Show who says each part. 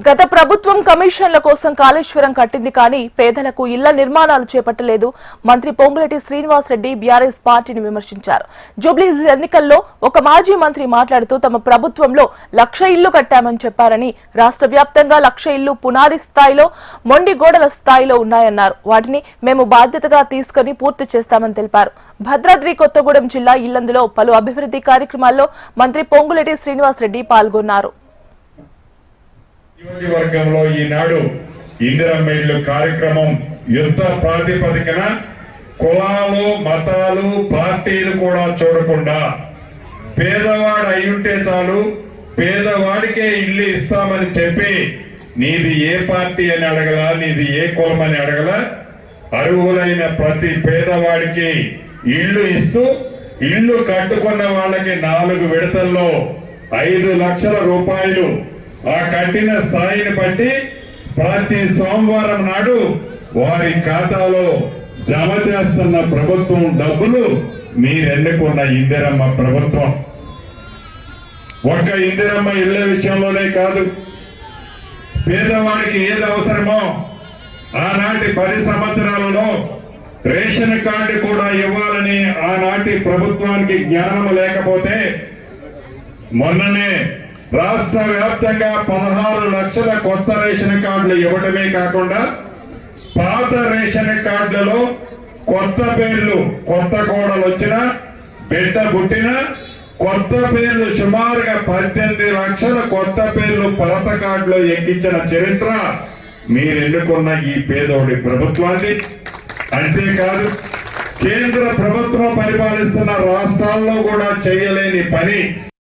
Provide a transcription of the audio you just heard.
Speaker 1: గత ప్రభుత్వం కమిషన్ల కోసం కాళేశ్వరం కట్టింది కానీ పేదలకు ఇళ్ల నిర్మాణాలు చేపట్టలేదు. మంత్రి పొంగులేటి శ్రీనివాస్ రెడ్డి బీఆర్ఎస్ పార్టీని విమర్శించారు. జూబ్లీహిల్స్ ఎన్నికల్లో ఒక మాజీ మంత్రి మాట్లాడుతూ తమ ప్రభుత్వంలో 1,00,000 ఇళ్లు కట్టామని చెప్పారని, రాష్ట్ర వ్యాప్తంగా 1,00,000 ఇళ్లు పునాది స్థాయిలో, మొండి గోడల స్థాయిలో ఉన్నాయన్నారు. వాటిని మేము బాధ్యతగా తీసుకుని పూర్తి చేస్తామని తెలిపారు. భద్రాద్రి కొత్తగూడెం జిల్లా ఇల్లందులో పలు అభివృద్ధి కార్యక్రమాల్లో మంత్రి పొంగులేటి శ్రీనివాస్ రెడ్డి పాల్గొన్నారు.
Speaker 2: నియోజకవర్గంలో ఈనాడు ఇందిరమ్మ ఇల్లు కార్యక్రమం యుద్ధ ప్రాతిపదికన కులాలు, మతాలు, పార్టీలు కూడా చూడకుండా పేదవాడు అయ్యుంటే చాలు, పేదవాడికే ఇల్లు ఇస్తామని చెప్పి నీది ఏ పార్టీ అని అడగల, నీది ఏ కులం అని అడగల, అర్హులైన ప్రతి పేదవాడికి ఇల్లు ఇస్తూ ఇల్లు కట్టుకున్న వాళ్ళకి 4 విడతల్లో 5 లక్షల రూపాయలు ఆ కట్టిన స్థాయిని బట్టి ప్రతి సోమవారం నాడు వారి ఖాతాలో జమ చేస్తున్న ప్రభుత్వం డబ్బులు మీరెన్నుకున్న ఇందిరమ్మ ప్రభుత్వం. ఒక్క ఇందిరమ్మ ఇళ్ల విషయంలోనే కాదు, పేదవాడికి ఏది అవసరమో ఆనాటి 10 సంవత్సరాలలో రేషన్ కార్డు కూడా ఇవ్వాలని ఆనాటి ప్రభుత్వానికి జ్ఞానం లేకపోతే మొన్ననే రాష్ట్ర వ్యాప్తంగా 16 లక్షల కొత్త రేషన్ కార్డులు ఇవ్వడమే కాకుండా పాత రేషన్ కార్డులలో కొత్త పేర్లు, కొత్త కోడలు వచ్చినా, బిడ్డ పుట్టినా కొత్త పేర్లు సుమారుగా 18 లక్షల కొత్త పేర్లు పాత కార్డులో ఎక్కించిన చరిత్ర మీరెన్నుకున్న ఈ పేదోడి ప్రభుత్వాన్ని. అంతేకాదు, కేంద్ర ప్రభుత్వం పరిపాలిస్తున్న రాష్ట్రాల్లో కూడా చేయలేని పని